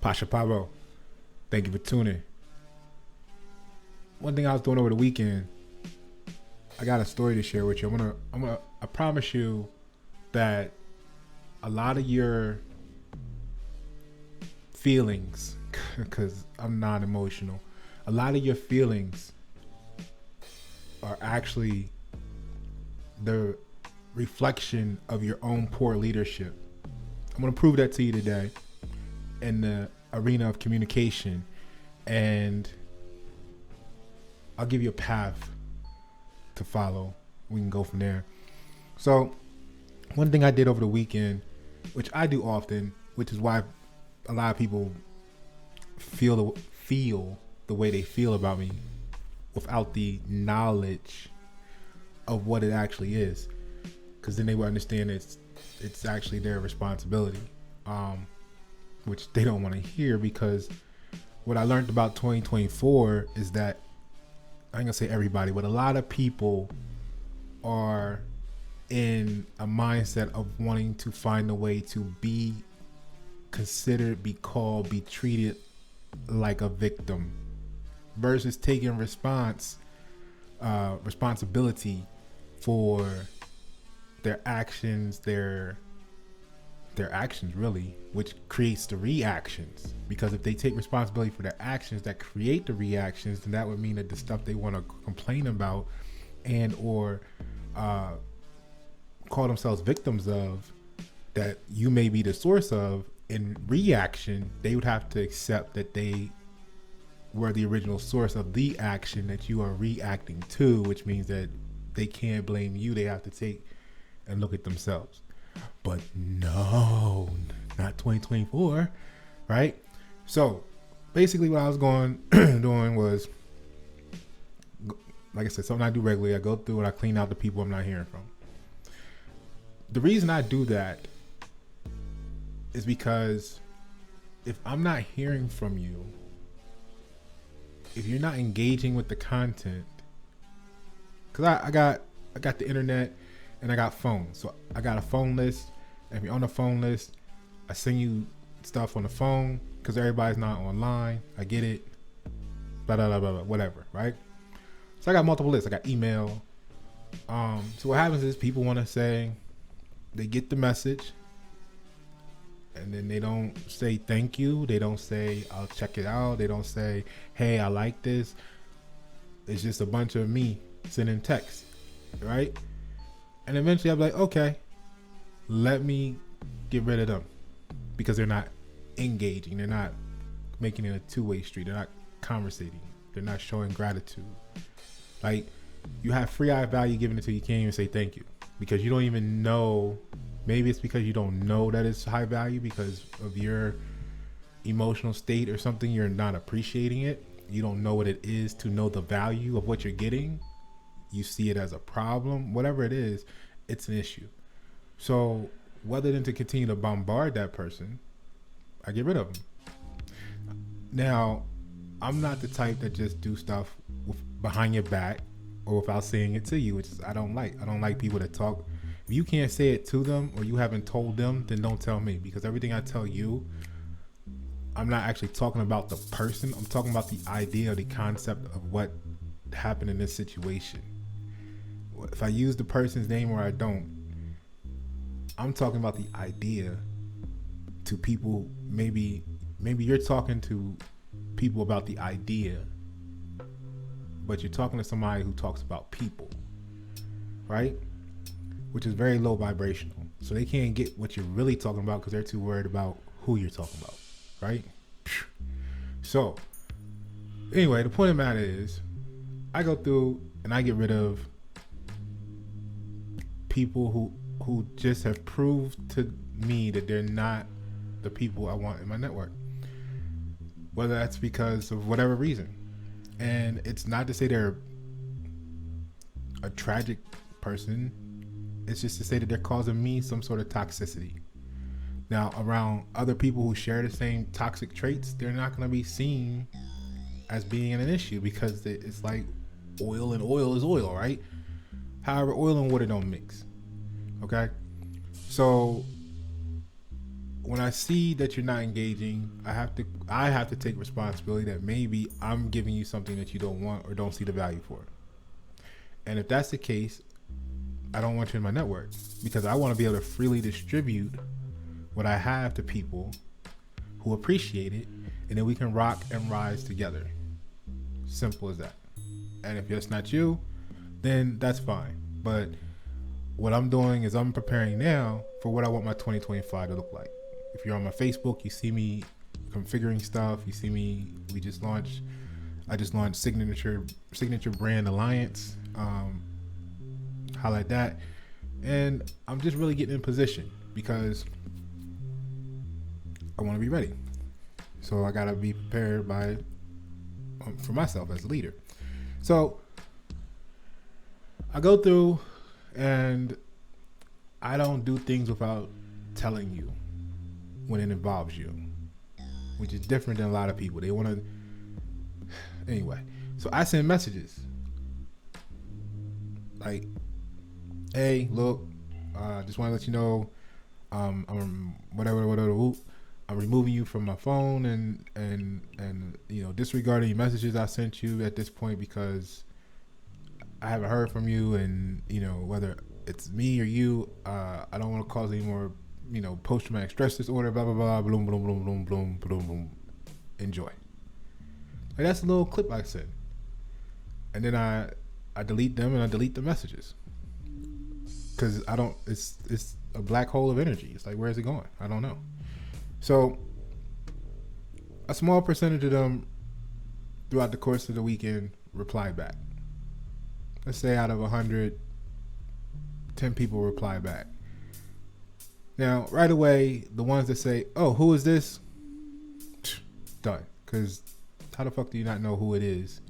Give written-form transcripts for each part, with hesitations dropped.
Pasha Paroh. Thank you for tuning. One thing I was doing over the weekend, I got a story to share with you. I promise you that a lot of your feelings, because I'm not emotional, a lot of your feelings are actually the reflection of your own poor leadership. I'm going to prove that to you today in the arena of communication, and I'll give you a path to follow. We can go from there. So one thing I did over the weekend, which I do often, which is why a lot of people feel the way they feel about me without the knowledge of what it actually is, because then they will understand it's actually their responsibility, which they don't want to hear. Because what I learned about 2024 is that, I ain't gonna say everybody, but a lot of people are in a mindset of wanting to find a way to be considered, be called, be treated like a victim, versus taking responsibility for their actions, their actions really, which creates the reactions. Because if they take responsibility for their actions that create the reactions, then that would mean that the stuff they want to complain about and or call themselves victims of, that you may be the source of, in reaction, they would have to accept that they were the original source of the action that you are reacting to, which means that they can't blame you. They have to take and look at themselves. But no, not 2024, right? So basically what I was doing was, like I said, something I do regularly. I go through and I clean out the people I'm not hearing from. The reason I do that is because if I'm not hearing from you, if you're not engaging with the content, because I got the internet and I got phones. So I got a phone list. And if you're on the phone list, I send you stuff on the phone because everybody's not online. I get it. Blah, blah, blah, blah, blah, whatever, right? So I got multiple lists. I got email. So what happens is people want to say, they get the message, and then they don't say thank you. They don't say I'll check it out. They don't say, hey, I like this. It's just a bunch of me sending text, right? And eventually I'm like, okay, let me get rid of them, because they're not engaging. They're not making it a two-way street. They're not conversating. They're not showing gratitude. Like, you have free eye value given it to you, can't even say thank you, because you don't even know. Maybe it's because you don't know that it's high value because of your emotional state or something. You're not appreciating it. You don't know what it is to know the value of what you're getting. You see it as a problem. Whatever it is, it's an issue. So rather than to continue to bombard that person, I get rid of them. Now, I'm not the type that just do stuff behind your back or without saying it to you, which is I don't like. I don't like people that talk. If you can't say it to them or you haven't told them, then don't tell me, because everything I tell you, I'm not actually talking about the person. I'm talking about the idea or the concept of what happened in this situation. If I use the person's name or I don't, I'm talking about the idea to people. Maybe you're talking to people about the idea, but you're talking to somebody who talks about people, right? Which is very low vibrational. So they can't get what you're really talking about because they're too worried about who you're talking about, right? So anyway, the point of the matter is, I go through and I get rid of people who just have proved to me that they're not the people I want in my network, whether that's because of whatever reason. And it's not to say they're a tragic person. It's just to say that they're causing me some sort of toxicity. Now, around other people who share the same toxic traits, they're not going to be seen as being an issue, because it's like oil, and oil is oil, right? However, oil and water don't mix. Okay? So when I see that you're not engaging, I have to take responsibility that maybe I'm giving you something that you don't want or don't see the value for. And if that's the case, I don't want you in my network, because I want to be able to freely distribute what I have to people who appreciate it, and then we can rock and rise together. Simple as that. And if it's not you, then that's fine. But what I'm doing is I'm preparing now for what I want my 2025 to look like. If you're on my Facebook, you see me configuring stuff. You see me. I just launched signature brand alliance. Highlight that, and I'm just really getting in position because I want to be ready. So I gotta be prepared for myself as a leader. So I go through, and I don't do things without telling you when it involves you, which is different than a lot of people. They want to, anyway. So I send messages like, hey, look, just want to let you know, I'm whatever. I'm removing you from my phone and disregarding your messages I sent you at this point because I haven't heard from you, and whether it's me or you, I don't want to cause any more post-traumatic stress disorder. Blah blah blah. Bloom bloom bloom bloom bloom bloom bloom. Enjoy. Like, that's a little clip I sent, and then I delete them and I delete the messages. Because I don't, it's a black hole of energy. It's like, where's it going? I don't know. So a small percentage of them throughout the course of the weekend reply back. Let's say out of 100, 10 people reply back. Now, right away, the ones that say, oh, who is this? Done. Because how the fuck do you not know who it is?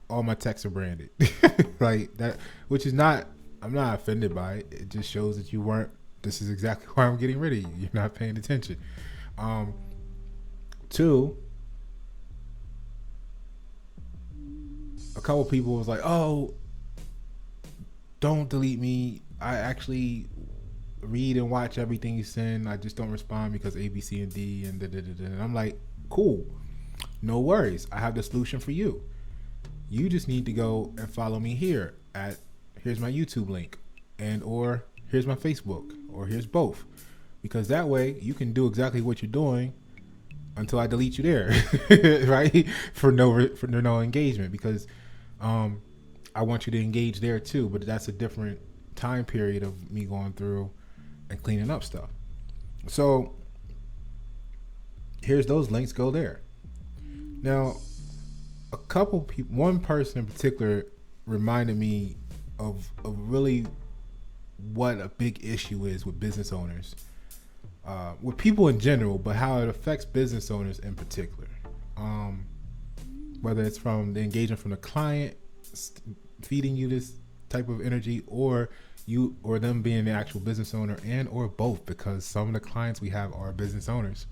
All my texts are branded. Like that, which is not, I'm not offended by it. It just shows that you weren't, this is exactly why I'm getting rid of you. You're not paying attention. Two, a couple people was like, oh, don't delete me. I actually read and watch everything you send. I just don't respond because A, B, C, and D, and da, da, da, da. And I'm like, cool. No worries. I have the solution for you. You just need to go and follow me here here's my YouTube link, and or here's my Facebook, or here's both, because that way you can do exactly what you're doing until I delete you there, right? For no engagement, because I want you to engage there too, but that's a different time period of me going through and cleaning up stuff. So here's those links, go there. Now, a couple people, one person in particular reminded me of really what a big issue is with business owners, with people in general, but how it affects business owners in particular. Whether it's from the engagement from the client feeding you this type of energy, or you or them being the actual business owner, and or both, because some of the clients we have are business owners,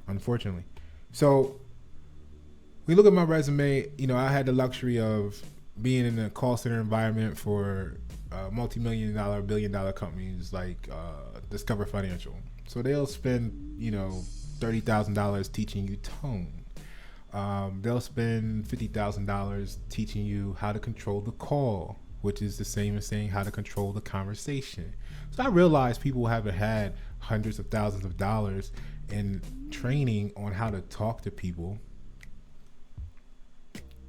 unfortunately. So we look at my resume. I had the luxury of being in a call center environment for multi-million-dollar, billion-dollar companies like Discover Financial. So they'll spend, $30,000 teaching you tone. They'll spend $50,000 teaching you how to control the call, which is the same as saying how to control the conversation. So I realized people haven't had hundreds of thousands of dollars in training on how to talk to people.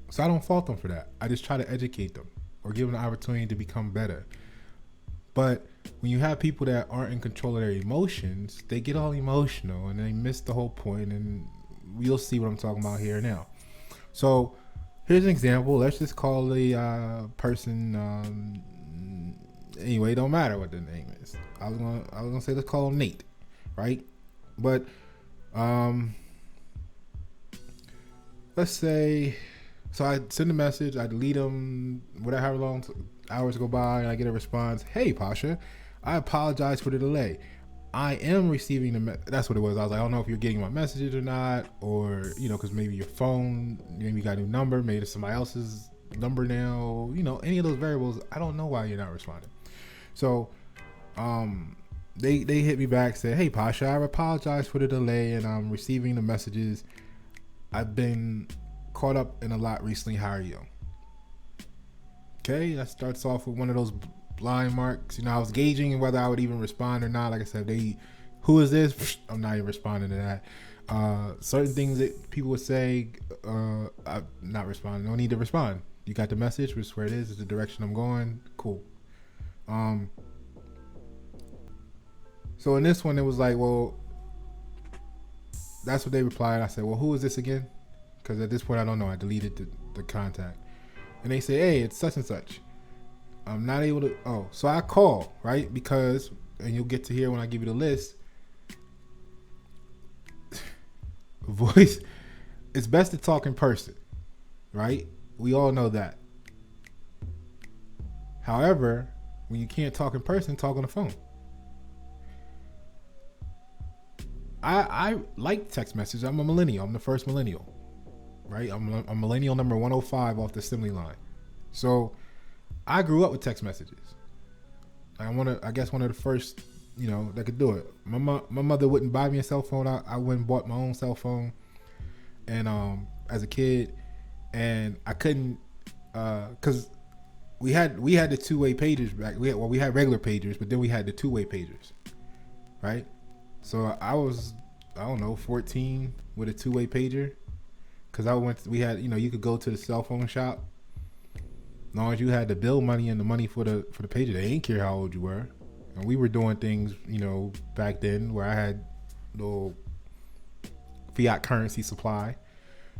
So I don't fault them for that. I just try to educate them or give them the opportunity to become better. But when you have people that aren't in control of their emotions, they get all emotional and they miss the whole point, and you'll see what I'm talking about here now. So here's an example. Let's just call the person, anyway, it don't matter what the name is. I was gonna say let's call him Nate, right? But let's say, so I send a message, I delete them, however long hours go by, and I get a response. Hey, Pasha, I apologize for the delay. I am receiving that's what it was. I was like, I don't know if you're getting my messages or not, or, because maybe your phone, maybe you got a new number, maybe it's somebody else's number now, any of those variables. I don't know why you're not responding. So They hit me back, said, "Hey Pasha, I apologize for the delay, and I'm receiving the messages. I've been caught up in a lot recently. How are you?" Okay, that starts off with one of those blind marks. I was gauging whether I would even respond or not. Like I said, who is this? I'm not even responding to that. Certain things that people would say, I'm not responding. No need to respond. You got the message, which is where it is. It's the direction I'm going. Cool. So in this one, it was like, well, that's what they replied. I said, well, who is this again? Because at this point, I don't know. I deleted the contact. And they say, hey, it's such and such. I'm not able to. Oh, so I call, right? Because, and you'll get to hear when I give you the list. Voice, it's best to talk in person, right? We all know that. However, when you can't talk in person, talk on the phone. I like text messages. I'm a millennial. I'm the first millennial, right? I'm millennial number 105 off the assembly line. So I grew up with text messages. I guess one of the first, that could do it. My mother wouldn't buy me a cell phone. I went and bought my own cell phone, and as a kid, and I couldn't, cause we had the two-way pagers back. We had regular pagers, but then we had the two-way pagers, right? So I was, 14 with a two-way pager, cause we had, you could go to the cell phone shop. As long as you had the bill money and the money for the pager, they didn't care how old you were. And we were doing things, back then where I had little fiat currency supply.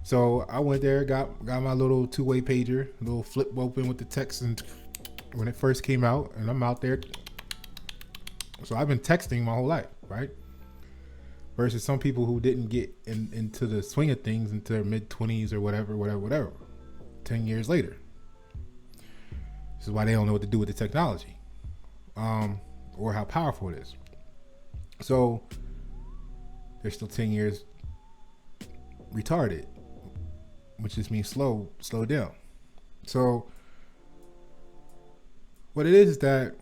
So I went there, got my little two-way pager, a little flip open with the text, and when it first came out, and I'm out there. So I've been texting my whole life, right? Versus some people who didn't get into the swing of things until their mid-20s or whatever, 10 years later. This is why they don't know what to do with the technology, or how powerful it is. So they're still 10 years retarded, which just means slow down. So what it is that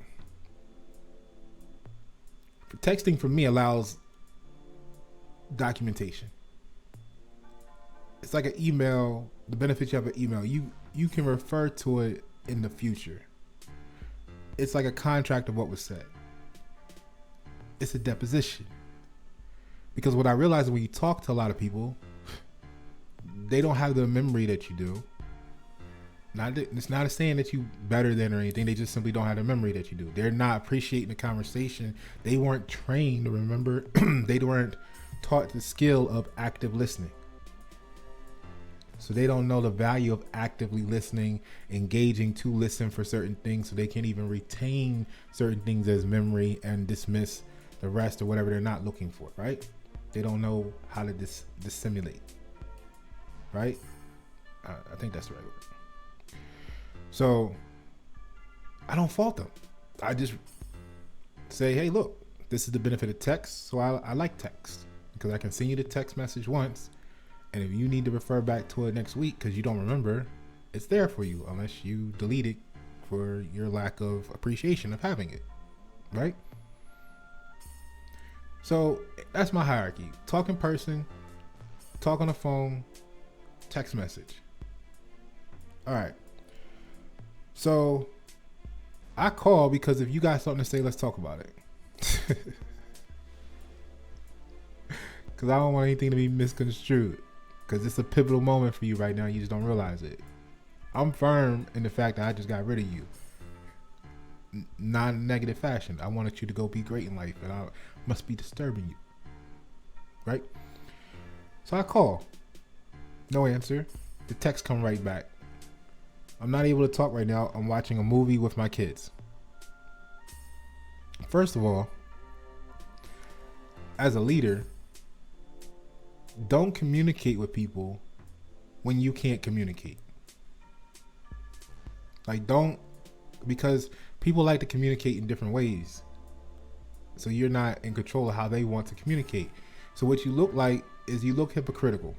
texting for me allows documentation. It's like an email. The benefits you have an email, you can refer to it in the future. It's like a contract of what was said. It's a deposition. Because what I realized when you talk to a lot of people, they don't have the memory that you do. It's not a saying that you better than or anything. They just simply don't have the memory that you do. They're not appreciating the conversation. They weren't trained to remember. They weren't taught the skill of active listening. So they don't know the value of actively listening, engaging to listen for certain things, so they can't even retain certain things as memory and dismiss the rest or whatever they're not looking for, right? They don't know how to dissimulate, right? I think that's the right word. So I don't fault them. I just say, hey, look, this is the benefit of text. So I like text because I can send you the text message once. And if you need to refer back to it next week because you don't remember, it's there for you unless you delete it for your lack of appreciation of having it, right? So that's my hierarchy. Talk in person, talk on the phone, text message. All right. So I call because if you got something to say, let's talk about it. Because I don't want anything to be misconstrued. Because it's a pivotal moment for you right now. You just don't realize it. I'm firm in the fact that I just got rid of you. Non-negative fashion. I wanted you to go be great in life. And I must be disturbing you. Right? So I call. No answer. The text come right back. I'm not able to talk right now. I'm watching a movie with my kids. First of all, as a leader, don't communicate with people when you can't communicate. Because people like to communicate in different ways. So you're not in control of how they want to communicate. So what you look like is you look hypocritical.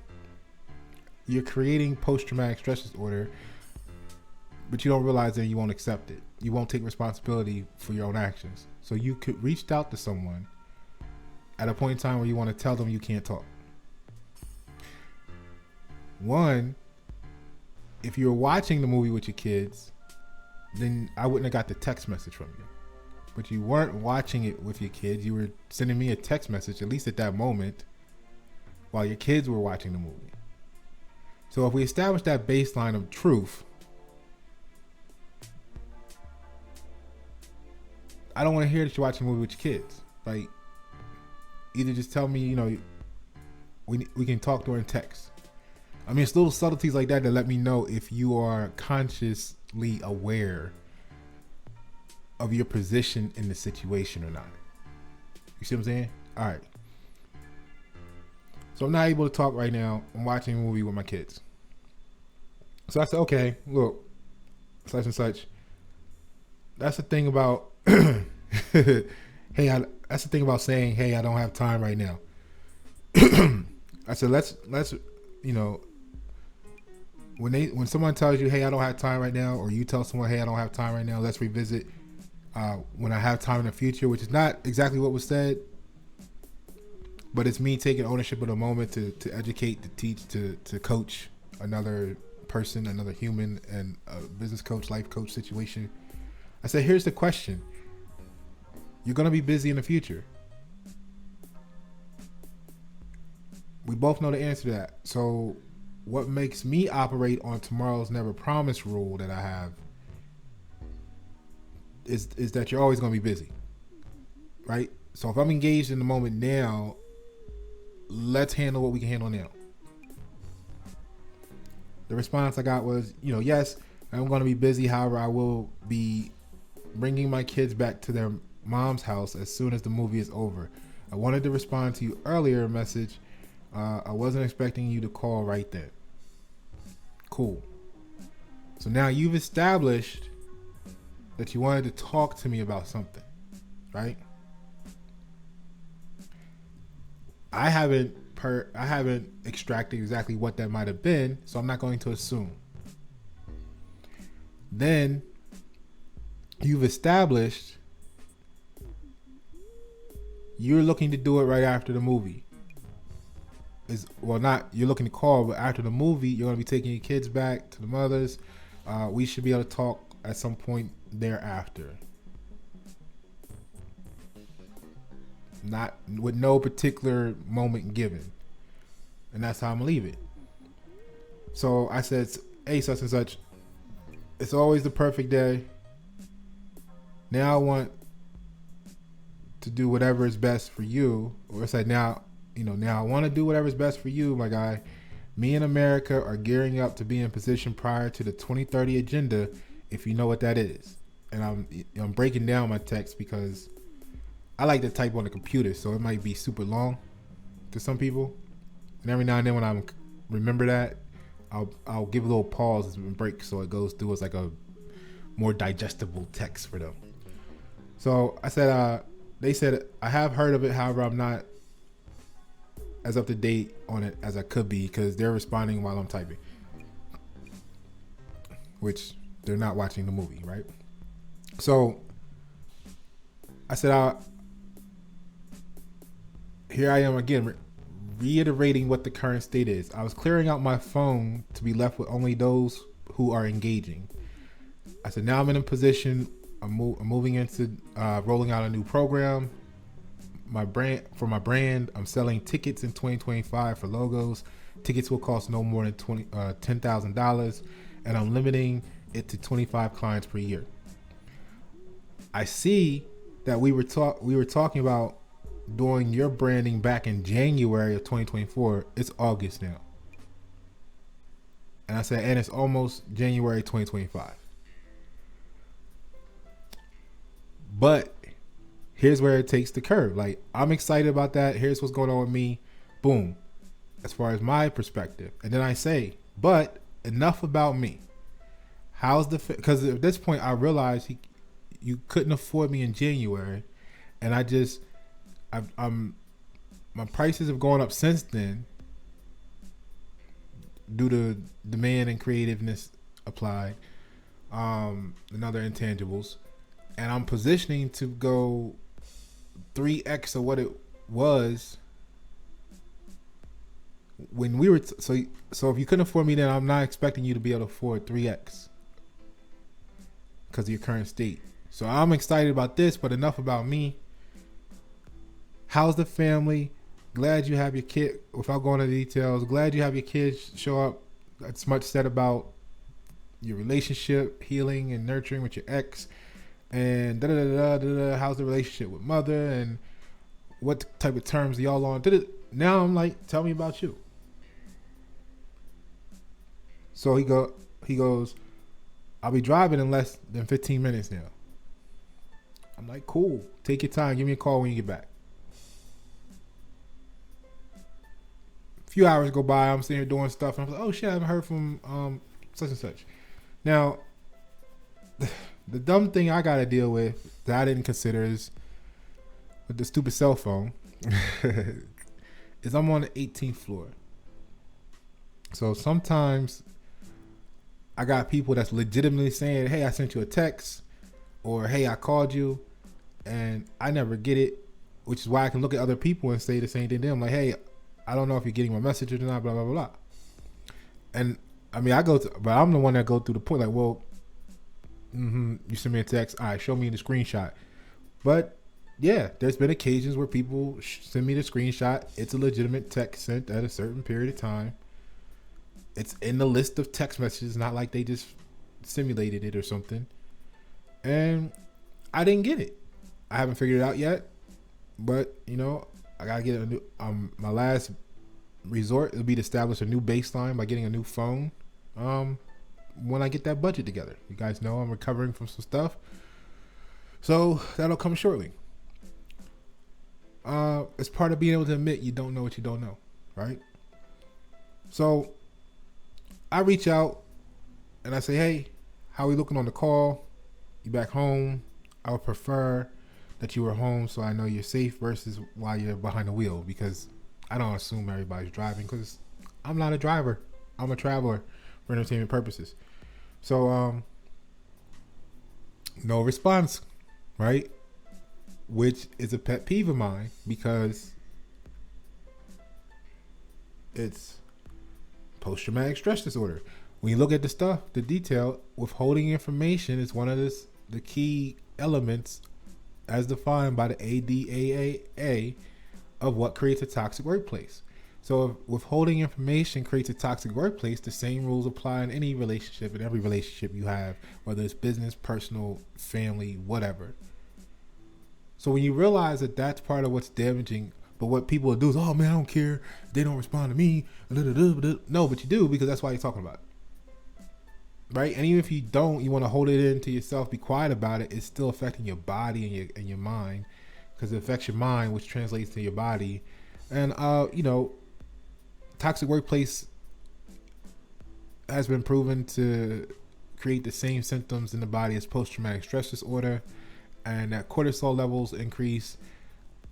You're creating post-traumatic stress disorder, but you don't realize that you won't accept it. you won't take responsibility for your own actions. So you could reach out to someone at a point in time where you want to tell them you can't talk. One, if you're watching the movie with your kids, then I wouldn't have got the text message from you. But you weren't watching it with your kids. You were sending me a text message, at least at that moment, while your kids were watching the movie. So if we establish that baseline of truth, I don't want to hear that you're watching a movie with your kids. Like, either just tell me, you know, we can talk during text. I mean, it's little subtleties like that let me know if you are consciously aware of your position in the situation or not. You see what I'm saying? All right. So I'm not able to talk right now. I'm watching a movie with my kids. So I said, okay, look, such and such. That's the thing about, that's the thing about saying, hey, I don't have time right now. I said, let's, you know, when someone tells you, hey, I don't have time right now, or you tell someone, hey, I don't have time right now, let's revisit when I have time in the future, which is not exactly what was said, but it's me taking ownership of the moment to educate, to teach, to coach another person, another human, and a business coach, life coach situation. I said, here's the question. You're going to be busy in the future. We both know the answer to that. So what makes me operate on tomorrow's never promise rule that I have is that you're always going to be busy, right? So if I'm engaged in the moment now, let's handle what we can handle now. The response I got was, you know, yes, I'm going to be busy. However, I will be bringing my kids back to their mom's house as soon as the movie is over. I wanted to respond to you earlier message. I wasn't expecting you to call right then. Cool. So now you've established that you wanted to talk to me about something, right? I haven't extracted exactly what that might have been, so I'm not going to assume. Then you've established you're looking to do it right after the movie. Not you're looking to call, but after the movie, you're going to be taking your kids back to the mothers. We should be able to talk at some point thereafter. Not with no particular moment given. And that's how I'm going to leave it. So I said, hey, such and such, it's always the perfect day. Now I want to do whatever is best for you. Or I said, now I want to do whatever's best for you, my guy. Me and America are gearing up to be in position prior to the 2030 agenda, if you know what that is. And I'm breaking down my text because I like to type on the computer, so it might be super long to some people. And every now and then when I remember that, I'll give a little pause and break so it goes through as like a more digestible text for them. So I said, they said, I have heard of it, however, I'm not as up to date on it as I could be because they're responding while I'm typing, which they're not watching the movie, right? So I said, here I am again, reiterating what the current state is. I was clearing out my phone to be left with only those who are engaging. I said, now I'm in a position, I'm moving into rolling out a new program. My brand, I'm selling tickets in 2025 for logos. Tickets will cost no more than $10,000, and I'm limiting it to 25 clients per year. I see that we were talking about doing your branding back in January of 2024. It's August now. And I said, and it's almost January 2025. But here's where it takes the curve. Like, I'm excited about that. Here's what's going on with me. Boom. As far as my perspective. And then I say, but enough about me. Because at this point I realized you couldn't afford me in January. And my prices have gone up since then due to demand and creativeness applied. and other intangibles, and I'm positioning to go 3x of what it was when we were. So if you couldn't afford me then, I'm not expecting you to be able to afford 3x because of your current state. So I'm excited about this, but enough about me. How's the family? Glad you have your kid. Without going into details, glad you have your kids show up. That's much said about your relationship, healing and nurturing with your ex, and da da da da da. How's the relationship with mother, and what type of terms y'all on? Now I'm like, tell me about you. So he goes, I'll be driving in less than 15 minutes now. I'm like, cool. Take your time. Give me a call when you get back. A few hours go by. I'm sitting here doing stuff. And I'm like, oh shit, I haven't heard from such and such. Now, the dumb thing I got to deal with that I didn't consider is with the stupid cell phone is I'm on the 18th floor. So sometimes I got people that's legitimately saying, hey, I sent you a text, or hey, I called you, and I never get it, which is why I can look at other people and say the same thing to them. Like, hey, I don't know if you're getting my message or not, blah, blah, blah, blah. And I mean, but I'm the one that go through the point like, well, you send me a text. All right, show me the screenshot. But yeah, there's been occasions where people send me the screenshot. It's a legitimate text sent at a certain period of time. It's in the list of text messages, not like they just simulated it or something. And I didn't get it. I haven't figured it out yet. But, you know, I got to get a new, my last resort will be to establish a new baseline by getting a new phone. When I get that budget together. You guys know I'm recovering from some stuff. So that'll come shortly. It's part of being able to admit you don't know what you don't know, right? So I reach out and I say, hey, how are we looking on the call? You back home? I would prefer that you were home so I know you're safe versus while you're behind the wheel, because I don't assume everybody's driving, because I'm not a driver. I'm a traveler for entertainment purposes. So, no response, right? Which is a pet peeve of mine, because it's post-traumatic stress disorder. When you look at the stuff, the detail, withholding information is one of the key elements as defined by the ADAA of what creates a toxic workplace. So if withholding information creates a toxic workplace, the same rules apply in any relationship, in every relationship you have, whether it's business, personal, family, whatever. So when you realize that that's part of what's damaging, but what people will do is, oh man, I don't care, they don't respond to me. No, but you do, because that's why you're talking about it. Right? And even if you don't, you want to hold it in to yourself, be quiet about it, it's still affecting your body and your mind, because it affects your mind, which translates to your body. And, you know, toxic workplace has been proven to create the same symptoms in the body as post-traumatic stress disorder, and that cortisol levels increase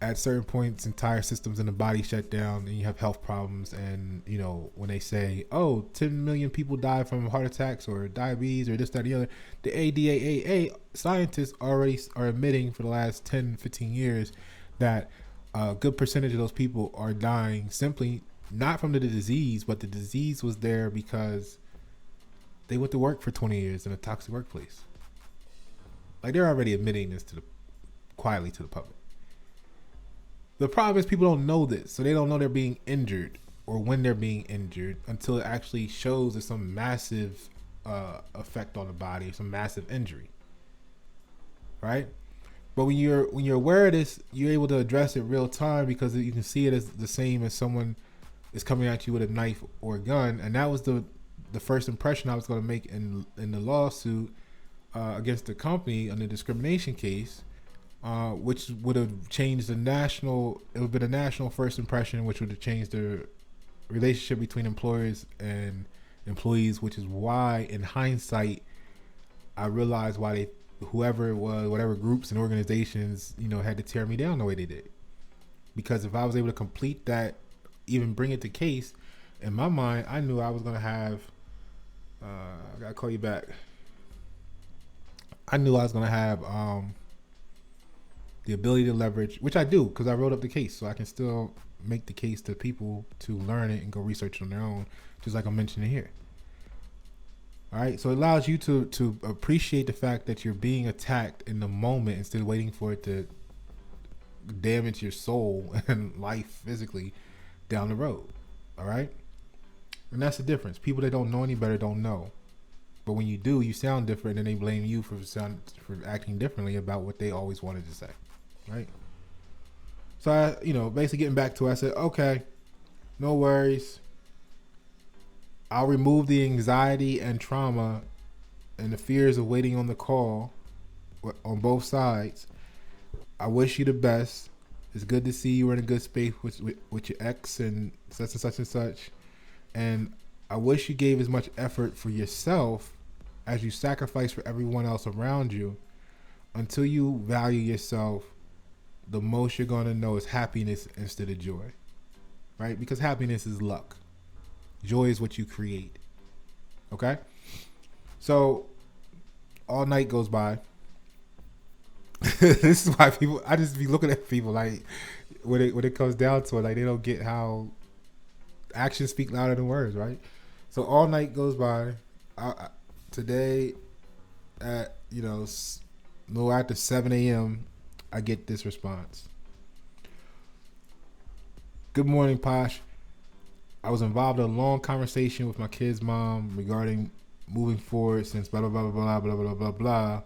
at certain points. Entire systems in the body shut down, and you have health problems. And you know, when they say, oh, 10 million people die from heart attacks or diabetes or this, that, the other, the ADAA scientists already are admitting for the last 10, 15 years that a good percentage of those people are dying simply not from the disease, but the disease was there because they went to work for 20 years in a toxic workplace. Like, they're already admitting this quietly to the public. The problem is people don't know this, so they don't know they're being injured or when they're being injured until it actually shows there's some massive effect on the body, some massive injury, right? But when you're aware of this, you're able to address it real time, because you can see it as the same as someone is coming at you with a knife or a gun. And that was the first impression I was going to make in the lawsuit against the company on the discrimination case, which would have changed it would have been a national first impression, which would have changed the relationship between employers and employees, which is why in hindsight I realized why whoever it was, whatever groups and organizations, you know, had to tear me down the way they did. Because if I was able to complete that, even bring it to case, in my mind I knew I was going to have I gotta call you back. I knew I was gonna have the ability to leverage, which I do because I wrote up the case, so I can still make the case to people to learn it and go research on their own, just like I'm mentioning here. All right, so it allows you to appreciate the fact that you're being attacked in the moment instead of waiting for it to damage your soul and life physically down the road. All right, and that's the difference. People that don't know any better don't know, but when you do, you sound different, and they blame you for acting differently about what they always wanted to say. Right. So I, basically getting back to it, I said, okay, no worries. I'll remove the anxiety and trauma and the fears of waiting on the call on both sides. I wish you the best. It's good to see you were in a good space with your ex and such and such and such. And I wish you gave as much effort for yourself as you sacrifice for everyone else around you. Until you value yourself, the most you're going to know is happiness instead of joy. Right? Because happiness is luck. Joy is what you create. Okay? So, all night goes by. This is why I just be looking at people like, when it comes down to it, like they don't get how actions speak louder than words, right? So, all night goes by. Today, at, a little after 7 a.m., I get this response. Good morning, Pasha. I was involved in a long conversation with my kid's mom regarding moving forward since blah, blah, blah, blah, blah, blah, blah, blah.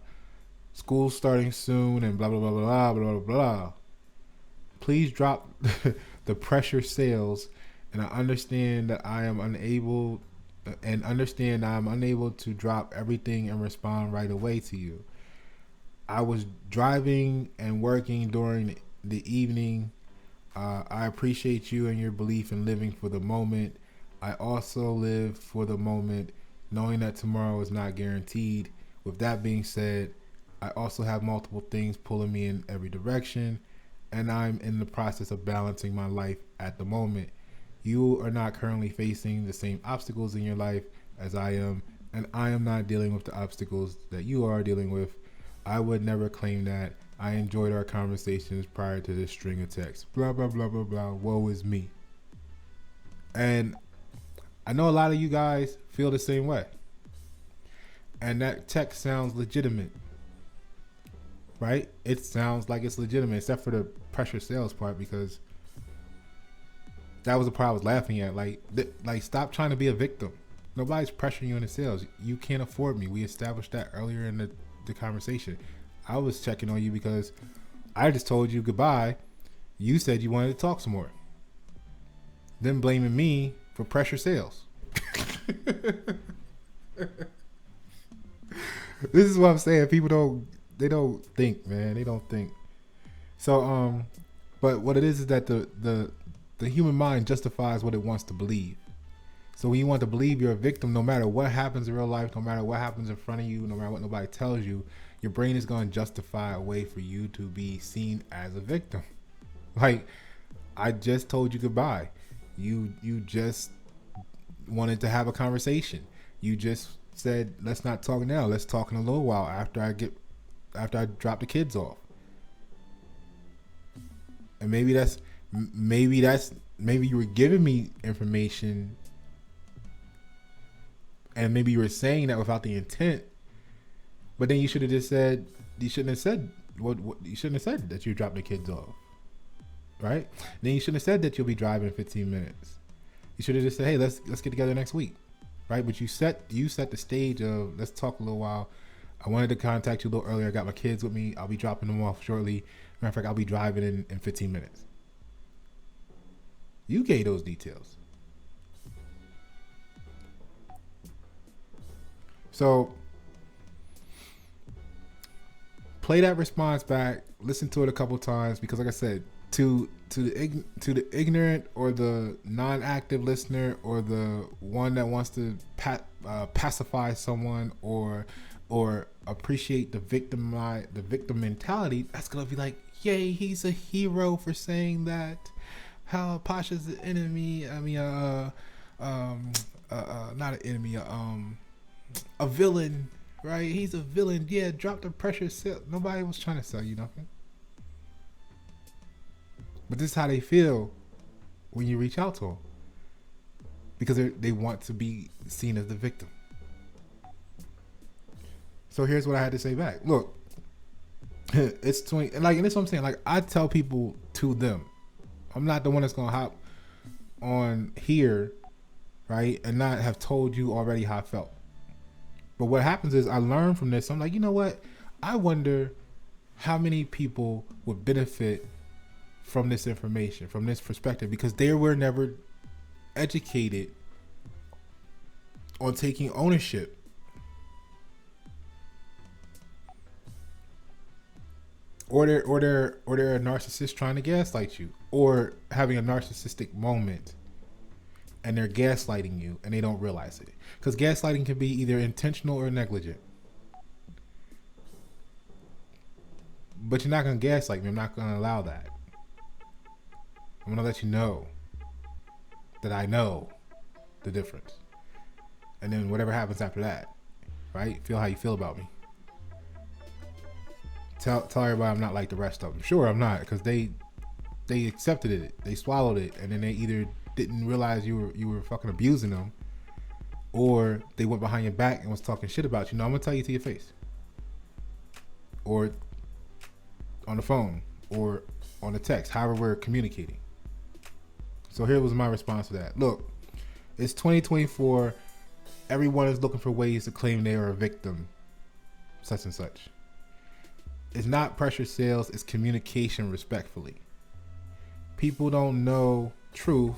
School's starting soon and blah, blah, blah, blah, blah, blah, blah. Please drop the pressure sales, and I understand that I am unable to drop everything and respond right away to you. I was driving and working during the evening. I appreciate you and your belief in living for the moment. I also live for the moment, knowing that tomorrow is not guaranteed. With that being said, I also have multiple things pulling me in every direction, and I'm in the process of balancing my life at the moment. You are not currently facing the same obstacles in your life as I am, and I am not dealing with the obstacles that you are dealing with. I would never claim that. I enjoyed our conversations prior to this string of texts. Blah, blah, blah, blah, blah. Woe is me. And I know a lot of you guys feel the same way. And that text sounds legitimate. Right? It sounds like it's legitimate, except for the pressure sales part, because that was the part I was laughing at. Like, stop trying to be a victim. Nobody's pressuring you into sales. You can't afford me. We established that earlier in the conversation. I was checking on you because I just told you goodbye. You said you wanted to talk some more. Then blaming me for pressure sales. This is what I'm saying. People don't think, man. They don't think. So, but what it is that the human mind justifies what it wants to believe. So when you want to believe you're a victim, no matter what happens in real life, no matter what happens in front of you, no matter what nobody tells you, your brain is going to justify a way for you to be seen as a victim. Like, I just told you goodbye. You just wanted to have a conversation. You just said, let's not talk now. Let's talk in a little while after I drop the kids off. And maybe you were giving me information, and maybe you were saying that without the intent. But then you should have just said, you shouldn't have said that you dropped the kids off, right? Then you shouldn't have said that you'll be driving in 15 minutes. You should have just said, hey, let's get together next week, right? But you set the stage of, let's talk a little while. I wanted to contact you a little earlier. I got my kids with me. I'll be dropping them off shortly. Matter of fact, I'll be driving in 15 minutes. You gave those details. So play that response back. Listen to it a couple times, because, like I said, to the ignorant or the non-active listener, or the one that wants to pacify someone or appreciate the victim mentality, that's gonna be like, yay, he's a hero for saying that. How Pasha's the enemy. I mean, not an enemy. A villain, right? He's a villain. Yeah, drop the pressure sale. Nobody was trying to sell you nothing. But this is how they feel when you reach out to them, because they want to be seen as the victim. So here's what I had to say back. Look, it's 20, and that's what I'm saying. Like, I tell people to them. I'm not the one that's gonna hop on here, right, and not have told you already how I felt. But what happens is I learn from this. I'm like, you know what? I wonder how many people would benefit from this information, from this perspective, because they were never educated on taking ownership. Or they're a narcissist trying to gaslight you, or having a narcissistic moment and they're gaslighting you and they don't realize it. Because gaslighting can be either intentional or negligent. But you're not going to gaslight me. I'm not going to allow that. I'm going to let you know that I know the difference. And then whatever happens after that, right? Feel how you feel about me. Tell everybody I'm not like the rest of them. Sure, I'm not, because they accepted it, they swallowed it, and then they either didn't realize you were fucking abusing them, or they went behind your back and was talking shit about you. No, I'm gonna tell you to your face, or on the phone, or on the text, however we're communicating. So here was my response to that. Look, it's 2024. Everyone is looking for ways to claim they are a victim, such and such. It's not pressure sales, it's communication respectfully. People don't know truth.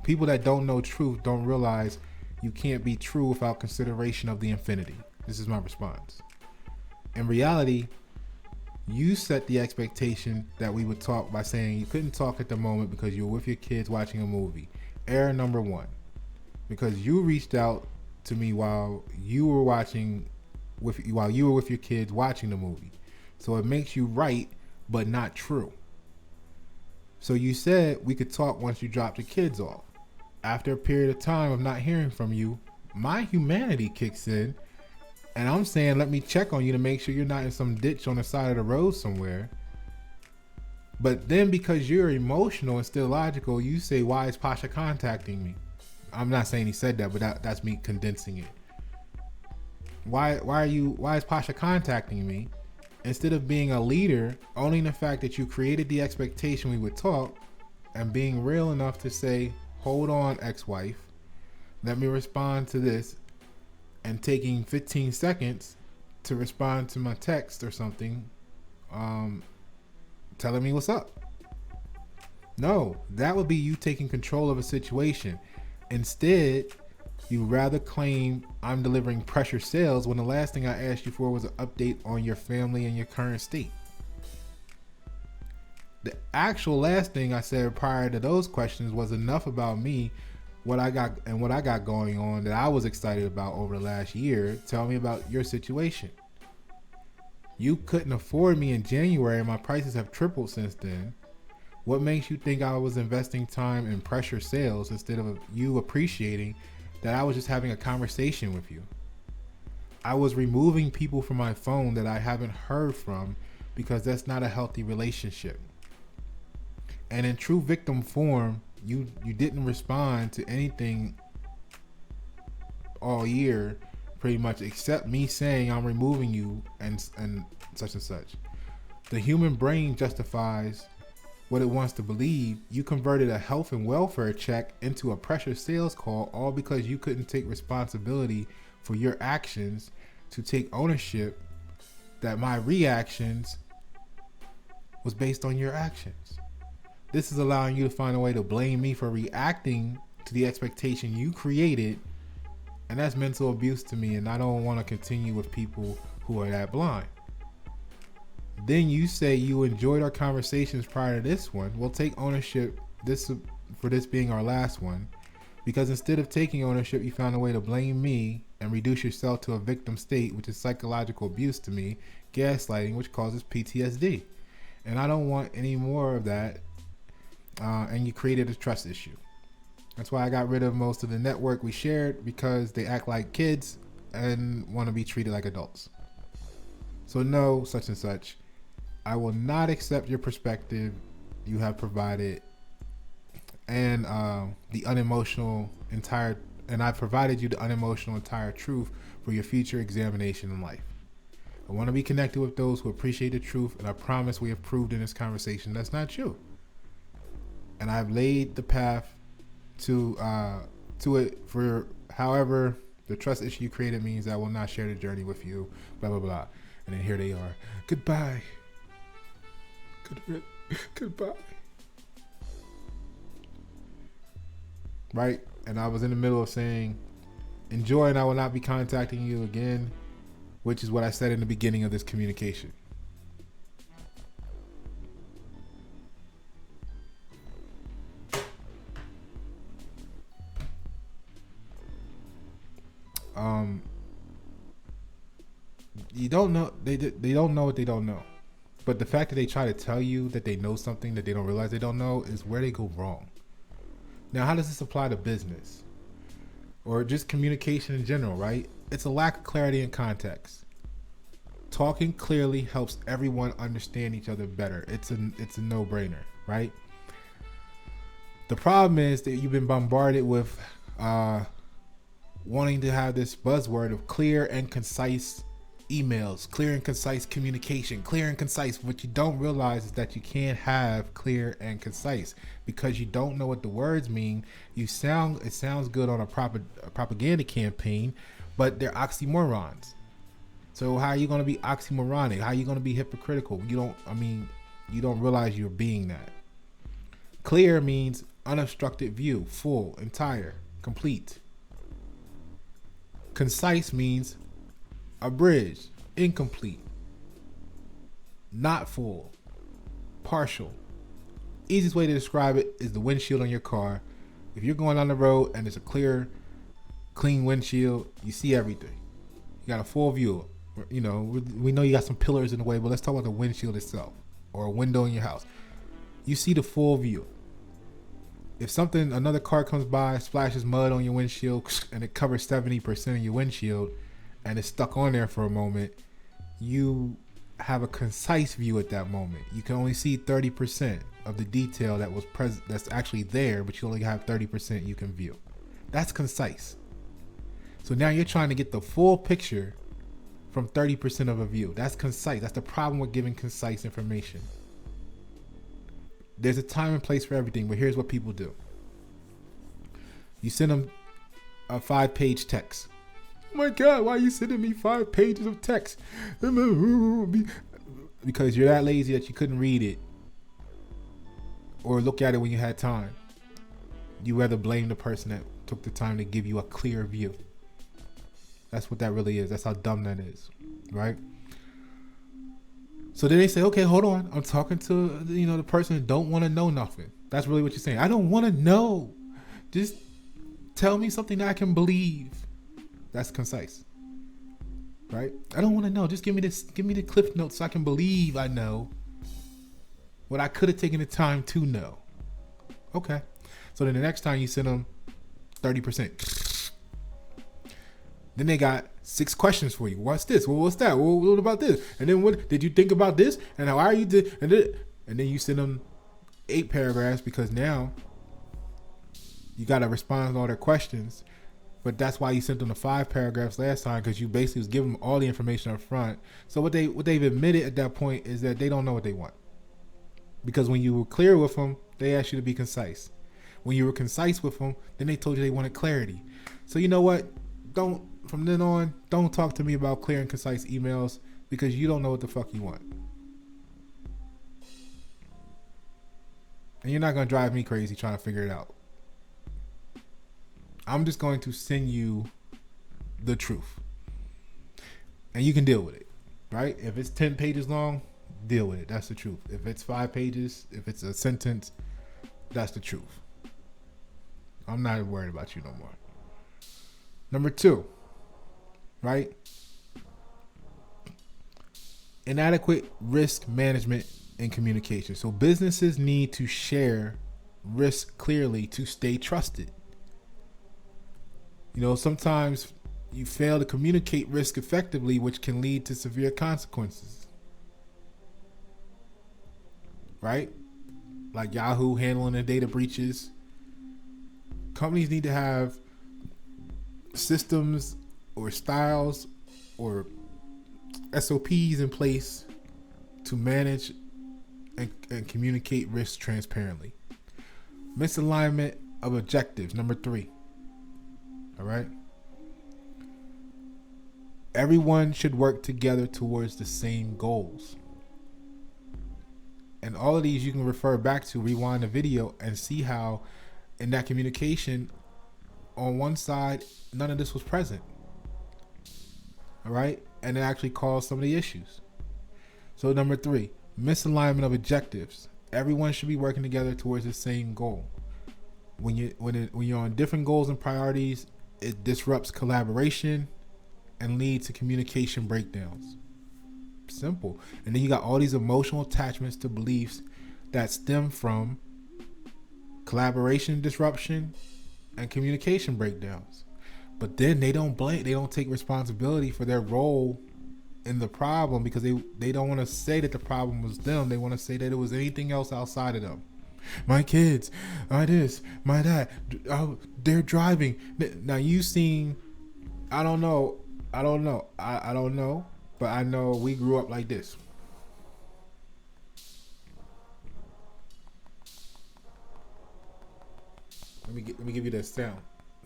People that don't know truth don't realize you can't be true without consideration of the infinity. This is my response. In reality, you set the expectation that we would talk by saying you couldn't talk at the moment because you were with your kids watching a movie. Error number one. Because you reached out to me while you were with your kids watching the movie. So it makes you right, but not true. So you said we could talk once you dropped the kids off. After a period of time of not hearing from you, my humanity kicks in, and I'm saying, let me check on you to make sure you're not in some ditch on the side of the road somewhere. But then because you're emotional and still logical, you say, why is Pasha contacting me? I'm not saying he said that, but that's me condensing it. Why is Pasha contacting me? Instead of being a leader, owning the fact that you created the expectation we would talk, and being real enough to say, hold on, ex-wife, let me respond to this, and taking 15 seconds to respond to my text or something, telling me what's up. No, that would be you taking control of a situation. Instead, you rather claim I'm delivering pressure sales when the last thing I asked you for was an update on your family and your current state. The actual last thing I said prior to those questions was enough about me, what I got going on that I was excited about over the last year. Tell me about your situation. You couldn't afford me in January and my prices have tripled since then. What makes you think I was investing time in pressure sales instead of you appreciating that I was just having a conversation with you? I was removing people from my phone that I haven't heard from because that's not a healthy relationship. And in true victim form, you didn't respond to anything all year, pretty much, except me saying I'm removing you and such and such. The human brain justifies what it wants to believe. You converted a health and welfare check into a pressure sales call, all because you couldn't take responsibility for your actions, to take ownership that my reactions was based on your actions. This is allowing you to find a way to blame me for reacting to the expectation you created, and that's mental abuse to me, and I don't want to continue with people who are that blind. Then you say you enjoyed our conversations prior to this one. We'll take ownership for this being our last one, because instead of taking ownership, you found a way to blame me and reduce yourself to a victim state, which is psychological abuse to me, gaslighting, which causes PTSD. And I don't want any more of that. And you created a trust issue. That's why I got rid of most of the network we shared, because they act like kids and want to be treated like adults. So no, such and such. I will not accept your perspective you have provided, and the unemotional entire, and I provided you the unemotional entire truth for your future examination in life. I want to be connected with those who appreciate the truth, and I promise we have proved in this conversation that's not you. And I have laid the path to it for however the trust issue you created means I will not share the journey with you, blah, blah, blah. And then here they are. Goodbye. Goodbye. Right? And I was in the middle of saying, enjoy, and I will not be contacting you again, which is what I said in the beginning of this communication. You don't know, they don't know what they don't know. But the fact that they try to tell you that they know something that they don't realize they don't know is where they go wrong. Now, how does this apply to business? Or just communication in general, right? It's a lack of clarity and context. Talking clearly helps everyone understand each other better. It's a no-brainer, right? The problem is that you've been bombarded with wanting to have this buzzword of clear and concise emails, clear and concise communication, clear and concise. What you don't realize is that you can't have clear and concise because you don't know what the words mean. It sounds good on a propaganda campaign, but they're oxymorons. So how are you going to be oxymoronic? How are you going to be hypocritical? You don't realize you're being that. Clear means unobstructed view, full, entire, complete. Concise means abridged, incomplete, not full, partial. Easiest way to describe it is the windshield on your car. If you're going on the road and it's a clear, clean windshield, you see everything. You got a full view. You know, we know you got some pillars in the way, but let's talk about the windshield itself or a window in your house. You see the full view. If another car comes by, splashes mud on your windshield, and it covers 70% of your windshield, and it's stuck on there for a moment, you have a concise view at that moment. You can only see 30% of the detail that was present, that's actually there, but you only have 30% you can view. That's concise. So now you're trying to get the full picture from 30% of a view. That's concise. That's the problem with giving concise information. There's a time and place for everything, but here's what people do. You send them a 5-page text. Oh my God, why are you sending me 5 pages of text? Because you're that lazy that you couldn't read it or look at it when you had time. You rather blame the person that took the time to give you a clear view. That's what that really is. That's how dumb that is, right? So then they say, okay, hold on. I'm talking to the person who don't want to know nothing. That's really what you're saying. I don't want to know. Just tell me something that I can believe. That's concise, right? I don't want to know. Just give me the cliff notes so I can believe I know what I could have taken the time to know. Okay. So then the next time you send them 30%. Then they got 6 questions for you. What's this? Well, what's that? Well, what about this? And then what did you think about this? And how are you? And then you send them 8 paragraphs because now you got to respond to all their questions. But that's why you sent them the 5 paragraphs last time, because you basically was giving them all the information up front. So what they've admitted at that point is that they don't know what they want. Because when you were clear with them, they asked you to be concise. When you were concise with them, then they told you they wanted clarity. So you know what? From then on, don't talk to me about clear and concise emails because you don't know what the fuck you want. And you're not going to drive me crazy trying to figure it out. I'm just going to send you the truth. And you can deal with it, right? If it's 10 pages long, deal with it. That's the truth. If it's 5 pages, if it's a sentence, that's the truth. I'm not worried about you no more. Number 2, right? Inadequate risk management and communication. So businesses need to share risk clearly to stay trusted. Sometimes, you fail to communicate risk effectively, which can lead to severe consequences. Right? Like Yahoo handling the data breaches. Companies need to have systems or styles or SOPs in place to manage and communicate risk transparently. Misalignment of objectives, number 3. All right. Everyone should work together towards the same goals. And all of these you can refer back to, rewind the video, and see how in that communication on one side, none of this was present. All right. And it actually caused some of the issues. So number 3, misalignment of objectives. Everyone should be working together towards the same goal. When you're on different goals and priorities, it disrupts collaboration and leads to communication breakdowns. Simple. And then you got all these emotional attachments to beliefs that stem from collaboration disruption and communication breakdowns. But then they don't take responsibility for their role in the problem, because they don't want to say that the problem was them. They want to say that it was anything else outside of them. My kids, my this, my that, they're driving. Now you seen, I don't know, but I know we grew up like this. Let me give you that sound,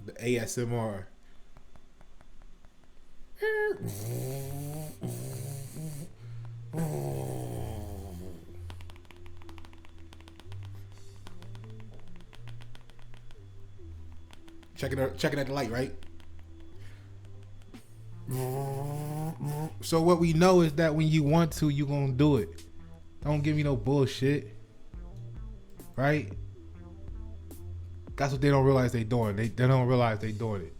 the ASMR. Checking at the light, right? So what we know is that when you want to, you gonna do it. Don't give me no bullshit, right? That's what they don't realize they doing. They don't realize they doing it.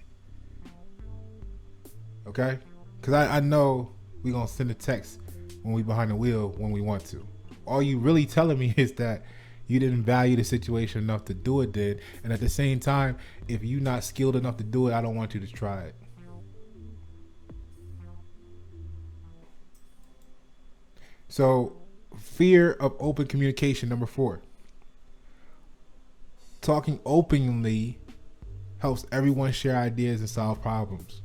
Okay? Because I know we gonna send a text when we behind the wheel when we want to. All you really telling me is that you didn't value the situation enough to do it then. And at the same time, if you're not skilled enough to do it, I don't want you to try it. So, fear of open communication, number 4. Talking openly helps everyone share ideas and solve problems.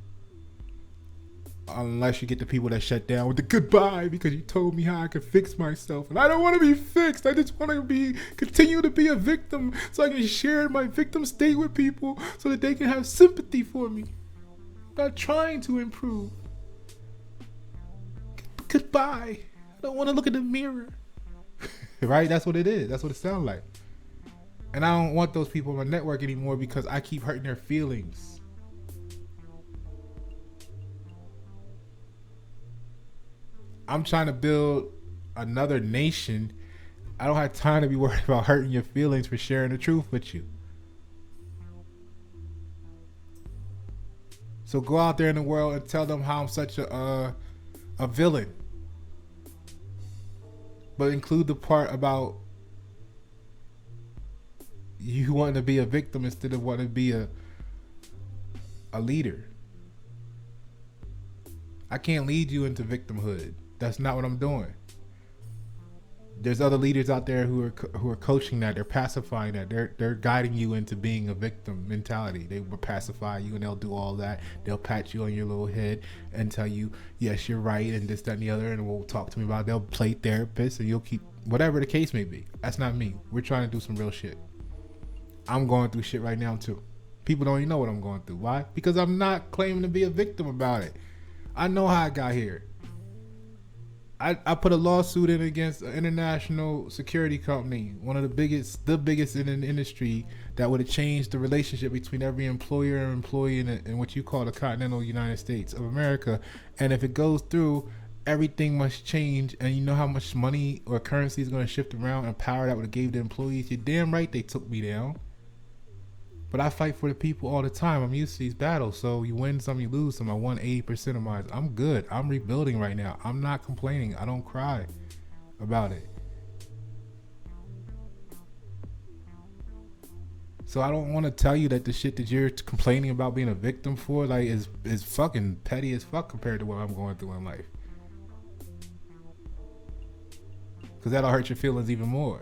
Unless you get the people that shut down with the goodbye because you told me how I could fix myself. And I don't want to be fixed. I just want to continue to be a victim so I can share my victim state with people so that they can have sympathy for me. I'm not trying to improve. Goodbye. I don't want to look in the mirror. Right? That's what it is. That's what it sounds like. And I don't want those people in my network anymore because I keep hurting their feelings. I'm trying to build another nation. I don't have time to be worried about hurting your feelings for sharing the truth with you. So go out there in the world and tell them how I'm such a villain. But include the part about you wanting to be a victim instead of wanting to be a leader. I can't lead you into victimhood. That's not what I'm doing. There's other leaders out there who are coaching that. They're pacifying that. They're guiding you into being a victim mentality. They will pacify you and they'll do all that. They'll pat you on your little head and tell you, yes, you're right, and this, that, and the other, and we'll talk to me about it. They'll play therapist and you'll keep whatever the case may be. That's not me. We're trying to do some real shit. I'm going through shit right now too. People don't even know what I'm going through. Why? Because I'm not claiming to be a victim about it. I know how I got here. I put a lawsuit in against an international security company, one of the biggest in the industry, that would have changed the relationship between every employer and employee in what you call the continental United States of America. And if it goes through, everything must change. And you know how much money or currency is going to shift around, and power that would have gave the employees. You're damn right they took me down. But I fight for the people all the time. I'm used to these battles. So you win some, you lose some. I won 80% of mine. I'm good. I'm rebuilding right now. I'm not complaining. I don't cry about it. So I don't want to tell you that the shit that you're complaining about being a victim for, like, is fucking petty as fuck compared to what I'm going through in life. Because that'll hurt your feelings even more.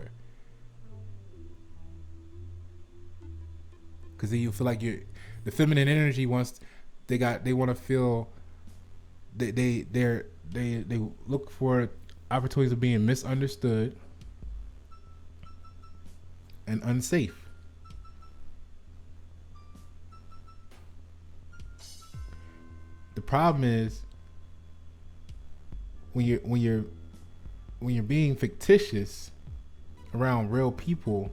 Because then you feel like the feminine energy wants, they want to feel, they look for opportunities of being misunderstood and unsafe. The problem is when you're being fictitious around real people.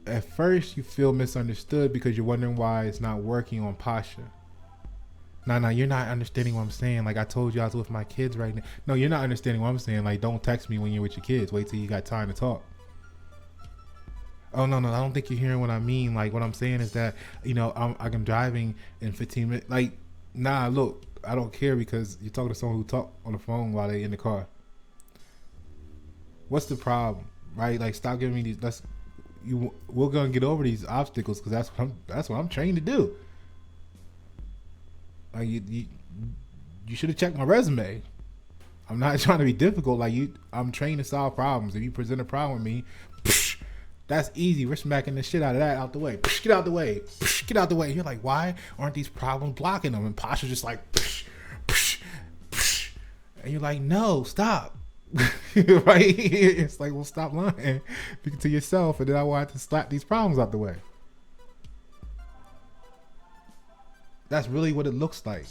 At first, you feel misunderstood because you're wondering why it's not working on Pasha. No, you're not understanding what I'm saying. Like, I told you I was with my kids right now. No, you're not understanding what I'm saying. Like, don't text me when you're with your kids. Wait till you got time to talk. Oh, no, I don't think you're hearing what I mean. Like, what I'm saying is that, I'm driving in 15 minutes. Like, nah, look, I don't care because you're talking to someone who talk on the phone while they're in the car. What's the problem, right? Like, stop giving me these. We're gonna get over these obstacles because that's what I'm trained to do. Like, you should have checked my resume. I'm not trying to be difficult. Like, I'm trained to solve problems. If you present a problem with me, that's easy. We're smacking the shit out of that out the way. Get out the way. Get out the way. You're like, why aren't these problems blocking them? And Pasha's just like, and you're like, no, stop. Right? It's like, well, stop lying to yourself, and then I will have to slap these problems out the way. That's really what it looks like.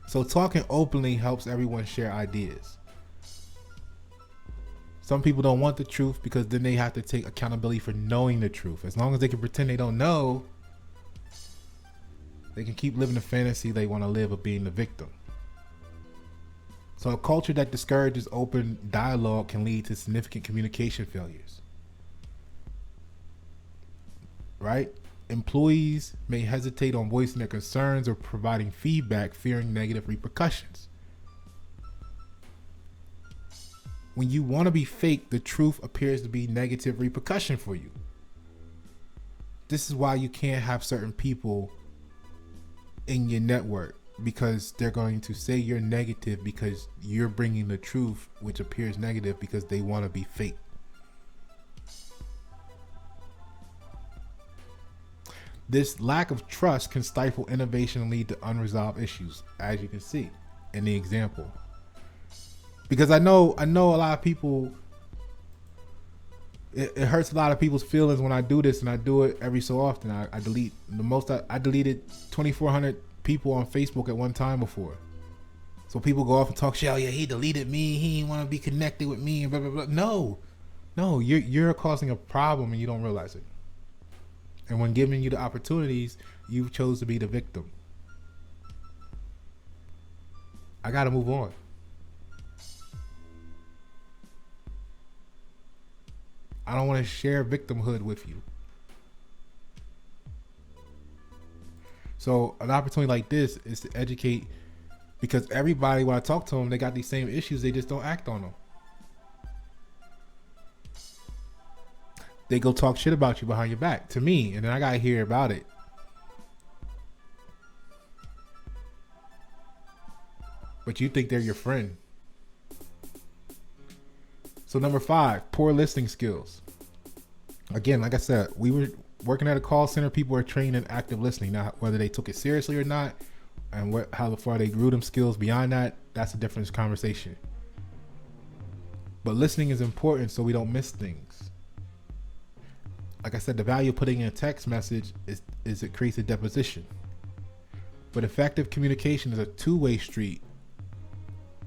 So talking openly helps everyone share ideas. Some people don't want the truth because then they have to take accountability for knowing the truth. As long as they can pretend they don't know, they can keep living the fantasy they want to live of being the victim. So a culture that discourages open dialogue can lead to significant communication failures. Right? Employees may hesitate on voicing their concerns or providing feedback, fearing negative repercussions. When you want to be fake, the truth appears to be negative repercussion for you. This is why you can't have certain people in your network, because they're going to say you're negative because you're bringing the truth, which appears negative because they want to be fake. This lack of trust can stifle innovation and lead to unresolved issues, as you can see in the example. Because I know a lot of people, it hurts a lot of people's feelings when I do this, and I do it every so often. I deleted 2,400 people on Facebook at one time before. So people go off and talk shit. Oh yeah, he deleted me. He didn't want to be connected with me and blah blah blah. No, you're causing a problem and you don't realize it. And when giving you the opportunities, you chose to be the victim. I gotta move on. I don't want to share victimhood with you. So an opportunity like this is to educate, because everybody, when I talk to them, they got these same issues. They just don't act on them. They go talk shit about you behind your back to me, and then I gotta hear about it. But you think they're your friend. So number 5, poor listening skills. Again, like I said, we were working at a call center. People are trained in active listening. Now, whether they took it seriously or not, and how far they grew them skills beyond that, that's a different conversation. But listening is important so we don't miss things. Like I said, the value of putting in a text message is it creates a deposition. But effective communication is a two-way street.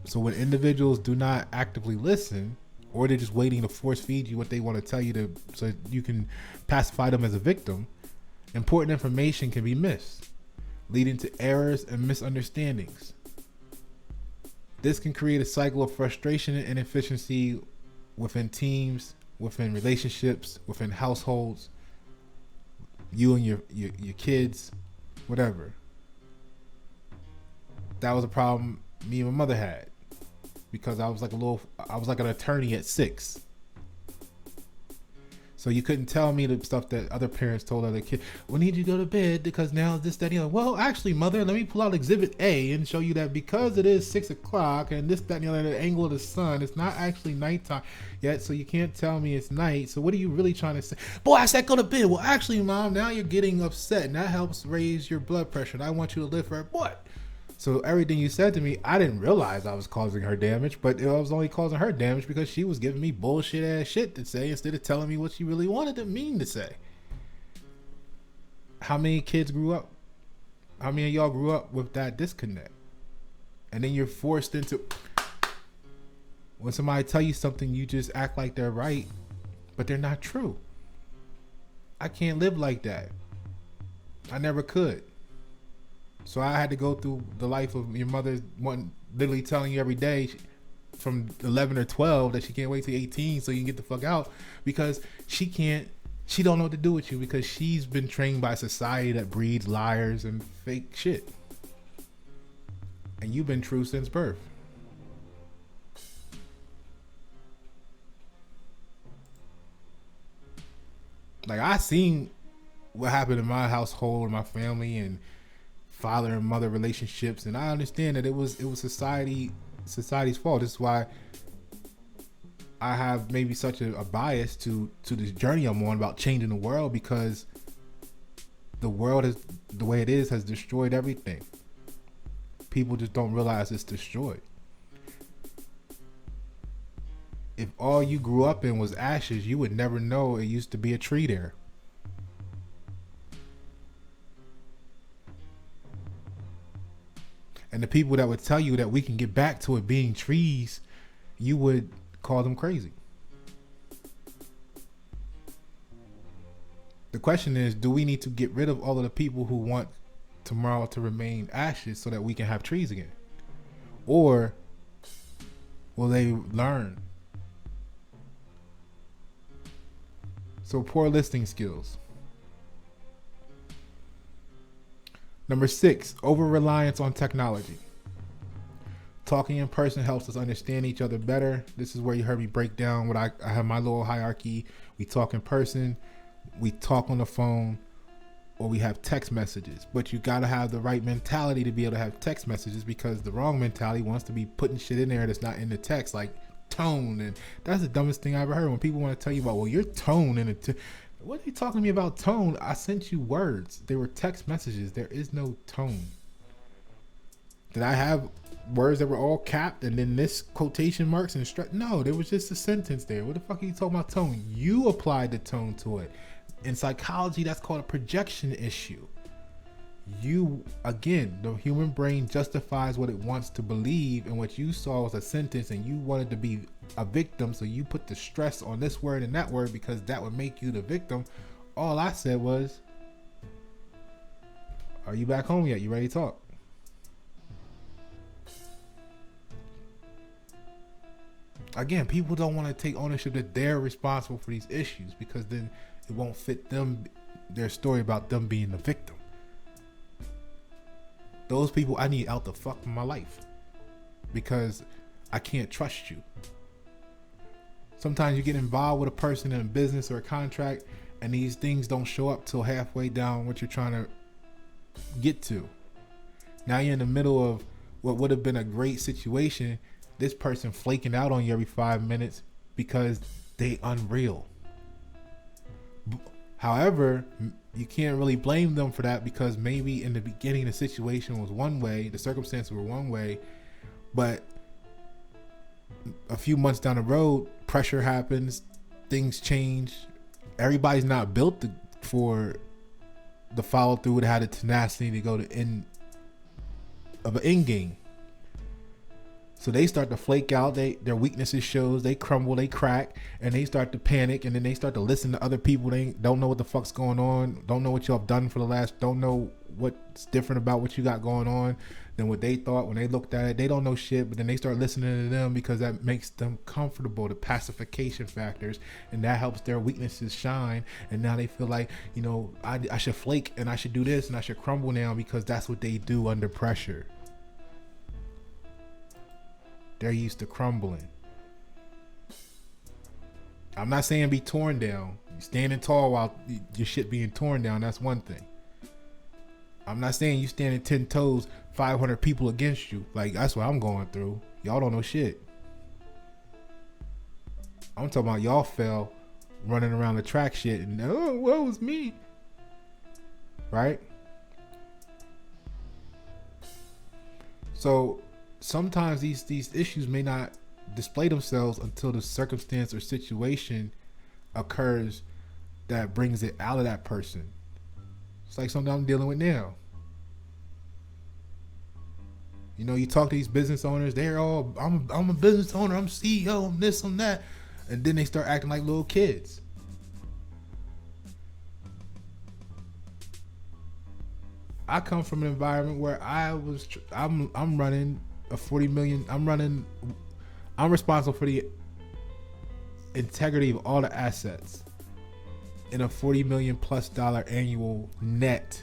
So when individuals do not actively listen, or they're just waiting to force feed you what they want to tell you so you can pacify them as a victim, important information can be missed, leading to errors and misunderstandings. This can create a cycle of frustration and inefficiency within teams, within relationships, within households, you and your kids, whatever. That was a problem me and my mother had. because I was like an attorney at 6. So you couldn't tell me the stuff that other parents told other kids. We need you to go to bed because now this, that, and the other. Well, actually, mother, let me pull out Exhibit A and show you that because it is 6 o'clock and this, that, and the other, the angle of the sun, it's not actually nighttime yet. So you can't tell me it's night. So what are you really trying to say? Boy, I said go to bed. Well, actually, mom, now you're getting upset and that helps raise your blood pressure. And I want you to live for what? So everything you said to me, I didn't realize I was causing her damage, but I was only causing her damage because she was giving me bullshit ass shit to say instead of telling me what she really wanted to mean to say. How many kids grew up? How many of y'all grew up with that disconnect? And then you're forced into, when somebody tell you something, you just act like they're right, but they're not true. I can't live like that. I never could. So I had to go through the life of your mother literally telling you every day from 11 or 12 that she can't wait till 18 so you can get the fuck out, because she don't know what to do with you because she's been trained by society that breeds liars and fake shit. And you've been true since birth. Like, I seen what happened in my household and my family and father and mother relationships, and I understand that it was society's fault. This is why I have maybe such a bias to this journey I'm on about changing the world, because the world is the way it is has destroyed everything. People just don't realize it's destroyed. If all you grew up in was ashes, you would never know it used to be a tree there. And the people that would tell you that we can get back to it being trees, you would call them crazy. The question is, do we need to get rid of all of the people who want tomorrow to remain ashes so that we can have trees again? Or will they learn? So, poor listening skills. Number 6, over-reliance on technology. Talking in person helps us understand each other better. This is where you heard me break down what I have my little hierarchy. We talk in person, we talk on the phone, or we have text messages. But you gotta have the right mentality to be able to have text messages, because the wrong mentality wants to be putting shit in there that's not in the text, like tone. And that's the dumbest thing I ever heard, when people want to tell you about, well, your tone in it. What are you talking to me about tone? I sent you words. They were text messages. There is no tone. Did I have words that were all capped and then this quotation marks and no, there was just a sentence there. What the fuck are you talking about tone? You applied the tone to it. In psychology, that's called a projection issue. You, again, the human brain justifies what it wants to believe, and what you saw was a sentence and you wanted to be a victim, so you put the stress on this word and that word because that would make you the victim. All I said was, are you back home yet? You ready to talk? Again, people don't want to take ownership that they're responsible for these issues, because then it won't fit them, their story about them being the victim. Those people I need out the fuck from my life, because I can't trust you. Sometimes you get involved with a person in a business or a contract, and these things don't show up till halfway down what you're trying to get to. Now you're in the middle of what would have been a great situation. This person flaking out on you every 5 minutes because they unreal. However, you can't really blame them for that, because maybe in the beginning the situation was one way, the circumstances were one way, but a few months down the road, pressure happens, things change. Everybody's not built for the follow through, to have the tenacity to go to end of an end game. So they start to flake out, their weaknesses shows, they crumble, they crack, and they start to panic, and then they start to listen to other people. They don't know what the fuck's going on, don't know what y'all have done for the last, don't know what's different about what you got going on than what they thought when they looked at it. They don't know shit, but then they start listening to them because that makes them comfortable, the pacification factors, and that helps their weaknesses shine. And now they feel like, you know, I should flake and I should do this and I should crumble now, because that's what they do under pressure. They're used to crumbling. I'm not saying be torn down. You standing tall while your shit being torn down, that's one thing. I'm not saying you standing 10 toes, 500 people against you. Like, that's what I'm going through. Y'all don't know shit. I'm talking about y'all fell running around the track shit and, oh, what was me? Right? So sometimes these issues may not display themselves until the circumstance or situation occurs that brings it out of that person. It's like something I'm dealing with now. You know, you talk to these business owners, they're all, I'm a business owner, I'm CEO, I'm this, I'm that. And then they start acting like little kids. I come from an environment where I'm running a 40 million, I'm responsible for the integrity of all the assets in a $40 million plus annual net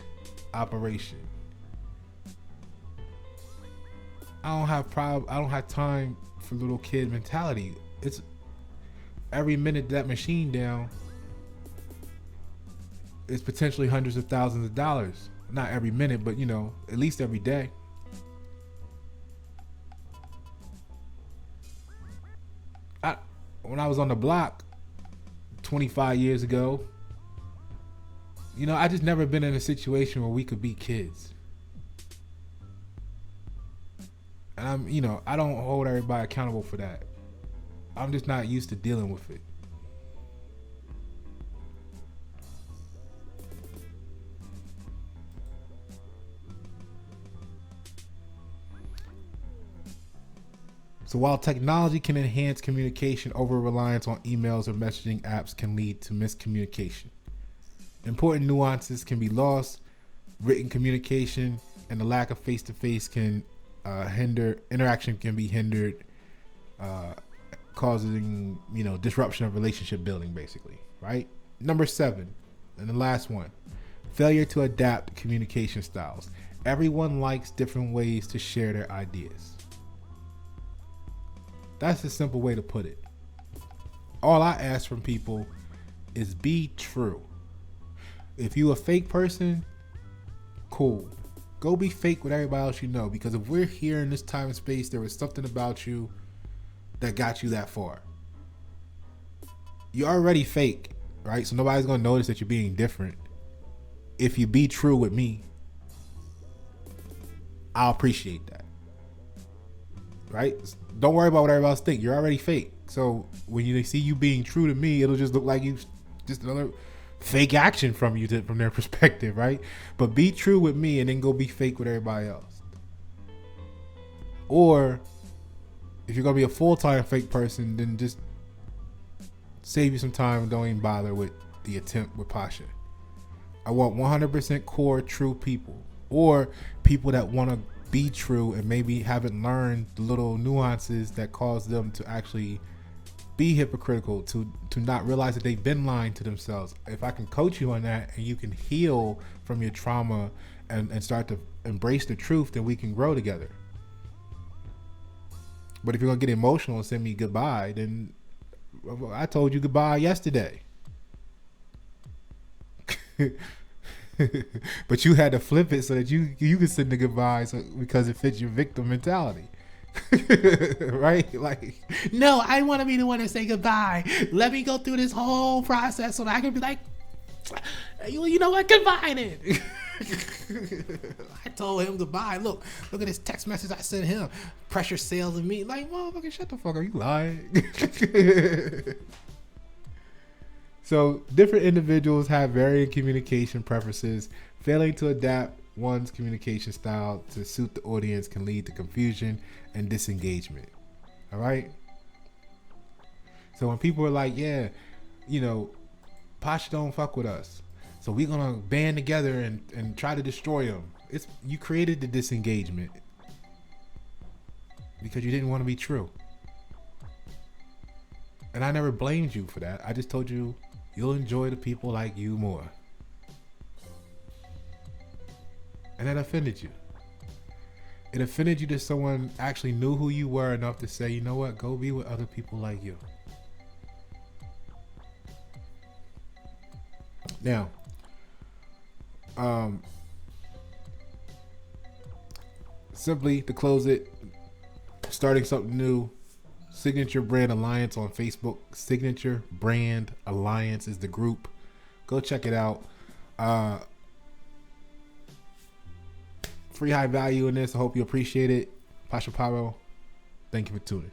operation. I don't have time for little kid mentality. It's every minute that machine down is potentially hundreds of thousands of dollars. Not every minute, but at least every day. When I was on the block 25 years ago, I just never been in a situation where we could be kids. And I don't hold everybody accountable for that. I'm just not used to dealing with it. So while technology can enhance communication, over-reliance on emails or messaging apps can lead to miscommunication. Important nuances can be lost. Written communication and the lack of face-to-face can interaction can be hindered, causing disruption of relationship building, basically, right? Number 7, and the last one, failure to adapt communication styles. Everyone likes different ways to share their ideas. That's a simple way to put it. All I ask from people is be true. If you a fake person, cool. Go be fake with everybody else you know, because if we're here in this time and space, there was something about you that got you that far. You're already fake, right? So nobody's going to notice that you're being different. If you be true with me, I'll appreciate that. Right? Don't worry about what everybody else think. You're already fake. So when they see you being true to me, it'll just look like you just another fake action from you from their perspective, right? But be true with me and then go be fake with everybody else. Or if you're gonna be a full-time fake person, then just save you some time and don't even bother with the attempt with Pasha. I want 100% core true people, or people that want to be true and maybe haven't learned the little nuances that cause them to actually be hypocritical, to not realize that they've been lying to themselves. If I can coach you on that and you can heal from your trauma and start to embrace the truth, then we can grow together. But if you're gonna get emotional and send me goodbye, then I told you goodbye yesterday. But you had to flip it so that you could send the goodbyes because it fits your victim mentality. Right? Like, no, I want to be the one to say goodbye. Let me go through this whole process so that I can be like, you know what, goodbye then. I told him goodbye. Look at this text message I sent him. Pressure sales of me. Like, motherfucker, shut the fuck up. You lying. So different individuals have varying communication preferences. Failing to adapt one's communication style to suit the audience can lead to confusion and disengagement. All right. So when people are like, yeah, Pasha don't fuck with us, so we're gonna band together and try to destroy him. You created the disengagement because you didn't want to be true. And I never blamed you for that. I just told you you'll enjoy the people like you more. And that offended you. It offended you that someone actually knew who you were enough to say, you know what, go be with other people like you. Now, simply to close it, starting something new, Signature Brand Alliance on Facebook. Signature Brand Alliance is the group. Go check it out. Free high value in this. I hope you appreciate it. Pasha Paroh, thank you for tuning.